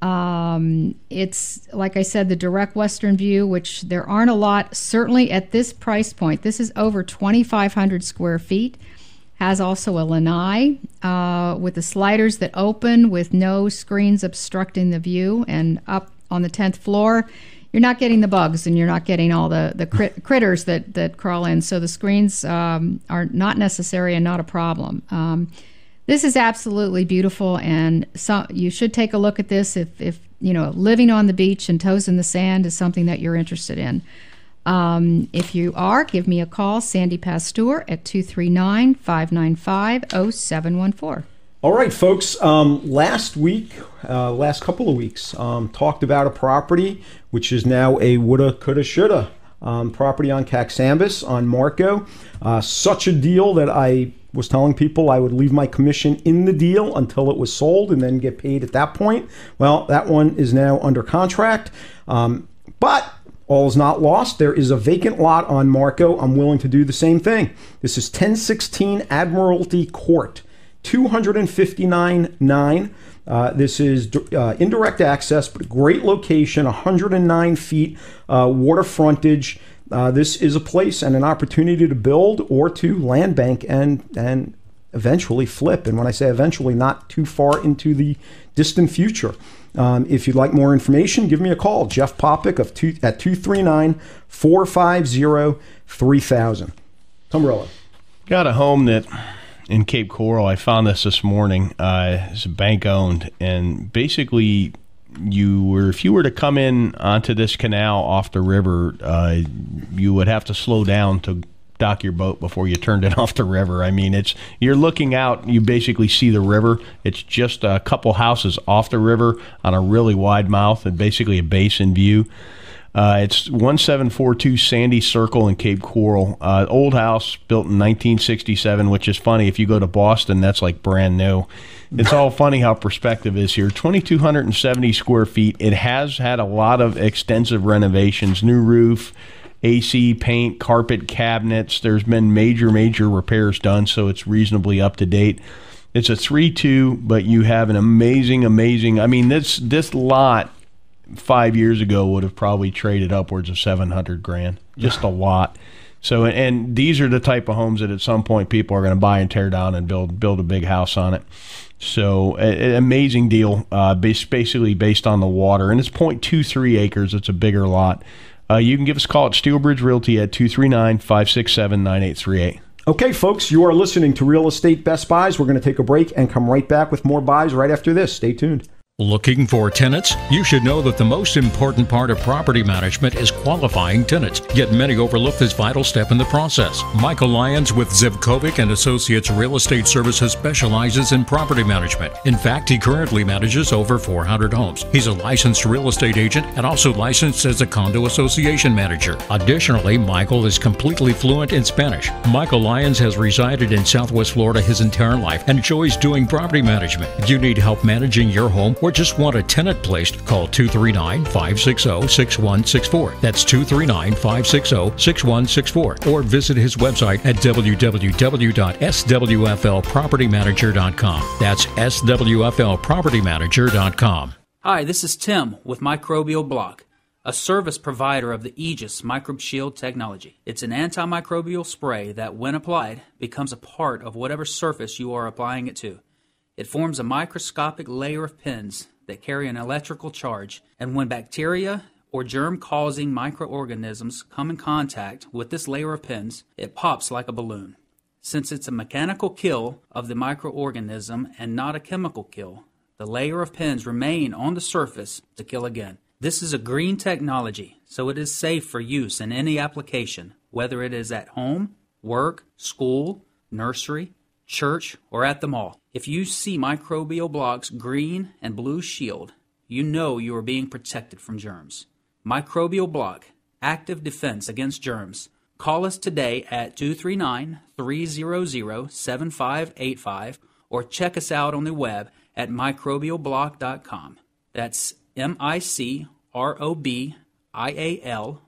It's, like I said, the direct western view, which there aren't a lot, certainly at this price point. This is over 2,500 square feet. Has also a lanai with the sliders that open with no screens obstructing the view. And up on the 10th floor, you're not getting the bugs and you're not getting all the critters that crawl in. So the screens are not necessary and not a problem. This is absolutely beautiful, and you should take a look at this if living on the beach and toes in the sand is something that you're interested in. If you are, give me a call, Sandy Pasteur at 239-595-0714. All right, folks. Last couple of weeks, talked about a property which is now a woulda, coulda, shoulda property on Caxambus on Marco. Such a deal that I was telling people I would leave my commission in the deal until it was sold and then get paid at that point. Well, that one is now under contract. But all is not lost. There is a vacant lot on Marco. I'm willing to do the same thing. This is 1016 Admiralty Court, 259.9. This is indirect access, but great location, 109 feet water frontage. This is a place and an opportunity to build or to land bank and eventually flip. And when I say eventually, not too far into the distant future. If you'd like more information, give me a call. Jeff Popick at 239-450-3000. Tumbrella. Got a home that in Cape Coral. I found this morning. It's bank owned, and basically if you were to come in onto this canal off the river, you would have to slow down to dock your boat before you turned it off the river. I mean, you're looking out, you basically see the river. It's just a couple houses off the river on a really wide mouth and basically a basin view. It's 1742 Sandy Circle in Cape Coral. Old house built in 1967, which is funny. If you go to Boston, that's like brand new. It's all funny how perspective is here. 2,270 square feet. It has had a lot of extensive renovations, new roof, AC, paint, carpet, cabinets. There's been major repairs done, so it's reasonably up to date. It's a 3-2, but you have an amazing. I mean, this lot 5 years ago would have probably traded upwards of $700,000. Just a lot. So, and these are the type of homes that at some point people are going to buy and tear down and build a big house on it. So, an amazing deal, basically based on the water, and it's 0.23 acres. It's a bigger lot. You can give us a call at Steelbridge Realty at 239-567-9838. Okay, folks, you are listening to Real Estate Best Buys. We're going to take a break and come right back with more buys right after this. Stay tuned. Looking for tenants? You should know that the most important part of property management is qualifying tenants, yet many overlook this vital step in the process. Michael Lyons with Zivkovic and Associates Real Estate Services specializes in property management. In fact, he currently manages over 400 homes. He's a licensed real estate agent and also licensed as a condo association manager. Additionally, Michael is completely fluent in Spanish. Michael Lyons has resided in Southwest Florida his entire life and enjoys doing property management. If you need help managing your home, or just want a tenant placed, call 239-560-6164. That's 239-560-6164. Or visit his website at www.swflpropertymanager.com. That's swflpropertymanager.com. Hi, this is Tim with Microbial Block, a service provider of the Aegis Microbe Shield technology. It's an antimicrobial spray that, when applied, becomes a part of whatever surface you are applying it to. It forms a microscopic layer of pins that carry an electrical charge, and when bacteria or germ-causing microorganisms come in contact with this layer of pins, it pops like a balloon. Since it's a mechanical kill of the microorganism and not a chemical kill, the layer of pins remain on the surface to kill again. This is a green technology, so it is safe for use in any application, whether it is at home, work, school, nursery, church, or at the mall. If you see Microbial Block's green and blue shield, you know you are being protected from germs. Microbial Block, active defense against germs. Call us today at 239-300-7585 or check us out on the web at microbialblock.com. That's MICROBIAL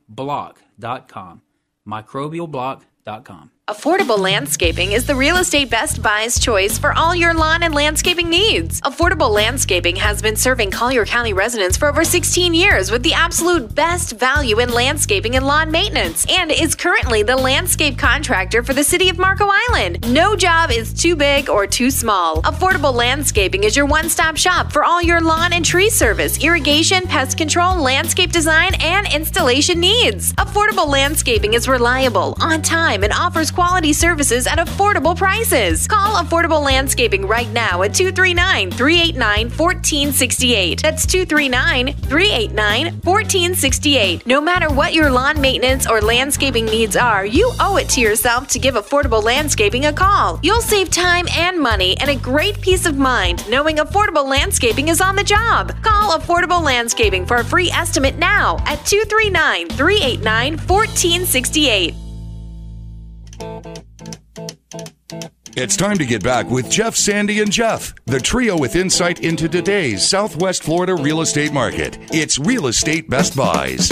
block.com. microbialblock.com. Affordable Landscaping is the real estate Best Buy's choice for all your lawn and landscaping needs. Affordable Landscaping has been serving Collier County residents for over 16 years with the absolute best value in landscaping and lawn maintenance, and is currently the landscape contractor for the city of Marco Island. No job is too big or too small. Affordable Landscaping is your one-stop shop for all your lawn and tree service, irrigation, pest control, landscape design, and installation needs. Affordable Landscaping is reliable, on time, and offers quality services at affordable prices. Call Affordable Landscaping right now at 239-389-1468. That's 239-389-1468. No matter what your lawn maintenance or landscaping needs are, you owe it to yourself to give Affordable Landscaping a call. You'll save time and money and a great peace of mind knowing Affordable Landscaping is on the job. Call Affordable Landscaping for a free estimate now at 239-389-1468. It's time to get back with Jeff, Sandy, and Jeff, the trio with insight into today's Southwest Florida real estate market. It's Real Estate Best Buys.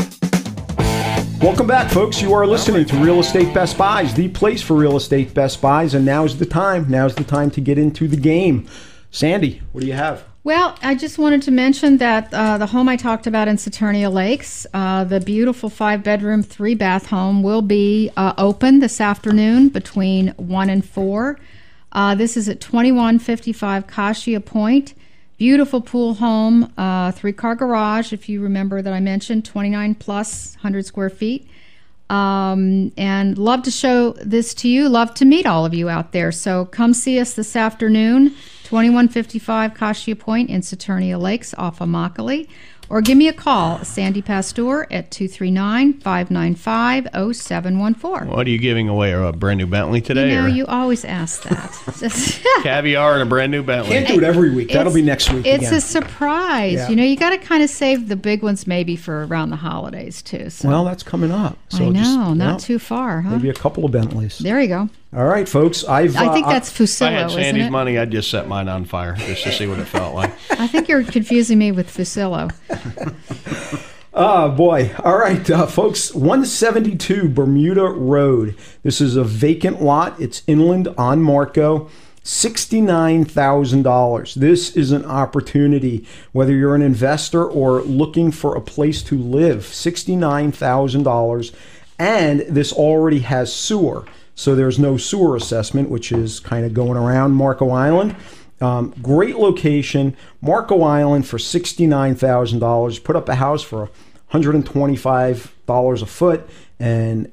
Welcome back, folks. You are listening to Real Estate Best Buys, the place for real estate Best Buys, and now's the time. Now's the time to get into the game. Sandy, what do you have? Well, I just wanted to mention that the home I talked about in Saturnia Lakes, the beautiful 5-bedroom, 3-bath home, will be open this afternoon between 1 and 4. This is at 2155 Cassia Point. Beautiful pool home, 3-car garage, if you remember that I mentioned, 29 plus 100 square feet. And love to show this to you. Love to meet all of you out there. So come see us this afternoon, 2155 Cassia Point in Saturnia Lakes off of Immokalee. Or give me a call, Sandy Pastor, at 239-595-0714. What are you giving away? A brand new Bentley today? You always ask that. Caviar and a brand new Bentley. Can't do it every week. That'll be next week It's again. a surprise. Yeah. You got to kind of save the big ones maybe for around the holidays, too. So. Well, that's coming up. So I know. Not too far, huh? Maybe a couple of Bentleys. There you go. All right, folks. I think that's Fusillo, If I had isn't Sandy's it? money, I'd just set mine on fire just to see what it felt like. I think you're confusing me with Fusillo. Oh, boy. All right, folks. 172 Bermuda Road. This is a vacant lot. It's inland on Marco. $69,000. This is an opportunity, whether you're an investor or looking for a place to live. $69,000. And this already has sewer. So there's no sewer assessment, which is kind of going around Marco Island. Great location. Marco Island for $69,000. Put up a house for $125 a foot, and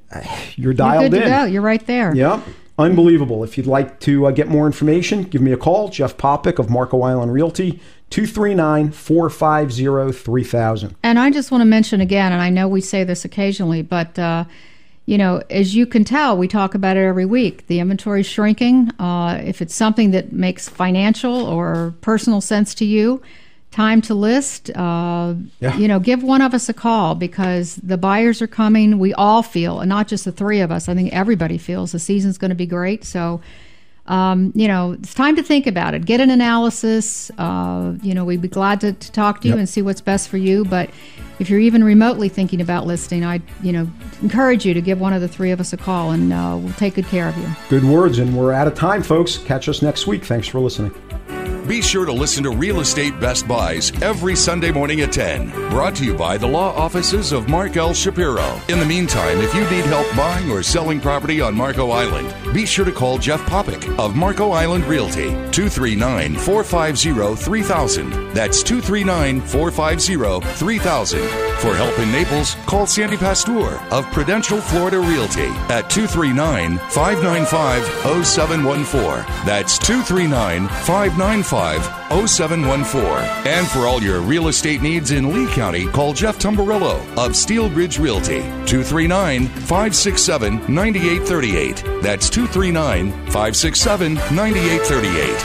you're dialed in. You're good to go. You're right there. Yep. Unbelievable. If you'd like to get more information, give me a call. Jeff Popick of Marco Island Realty, 239-450-3000. And I just want to mention again, and I know we say this occasionally, but as you can tell, we talk about it every week. The inventory is shrinking. If it's something that makes financial or personal sense to you, time to list. Give one of us a call because the buyers are coming. We all feel, and not just the three of us. I think everybody feels the season's going to be great. So It's time to think about it. Get an analysis. We'd be glad to talk to you and see what's best for you. But if you're even remotely thinking about listing, I encourage you to give one of the three of us a call, and we'll take good care of you. Good words, and we're out of time, folks. Catch us next week. Thanks for listening. Be sure to listen to Real Estate Best Buys every Sunday morning at 10. Brought to you by the law offices of Mark L. Shapiro. In the meantime, if you need help buying or selling property on Marco Island, be sure to call Jeff Popick of Marco Island Realty, 239-450-3000. That's 239-450-3000. For help in Naples, call Sandy Pasteur of Prudential Florida Realty at 239-595-0714. That's 239-595-0714. And for all your real estate needs in Lee County, call Jeff Tumbarillo of Steel Bridge Realty, 239-567-9838. That's 239-567-9838.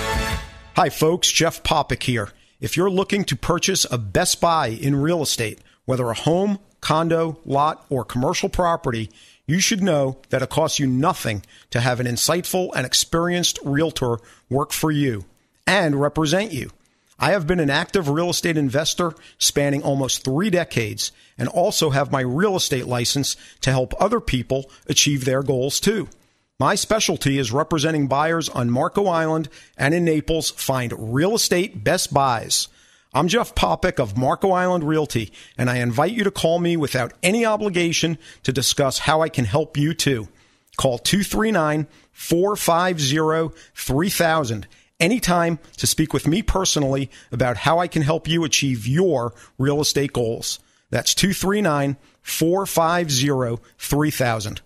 Hi, folks. Jeff Popick here. If you're looking to purchase a Best Buy in real estate, whether a home, condo, lot, or commercial property, you should know that it costs you nothing to have an insightful and experienced realtor work for you and represent you. I have been an active real estate investor spanning almost 3 decades and also have my real estate license to help other people achieve their goals too. My specialty is representing buyers on Marco Island and in Naples. Find Real Estate Best Buys. I'm Jeff Popick of Marco Island Realty, and I invite you to call me without any obligation to discuss how I can help you too. Call 239-450-3000 anytime to speak with me personally about how I can help you achieve your real estate goals. That's 239-450-3000.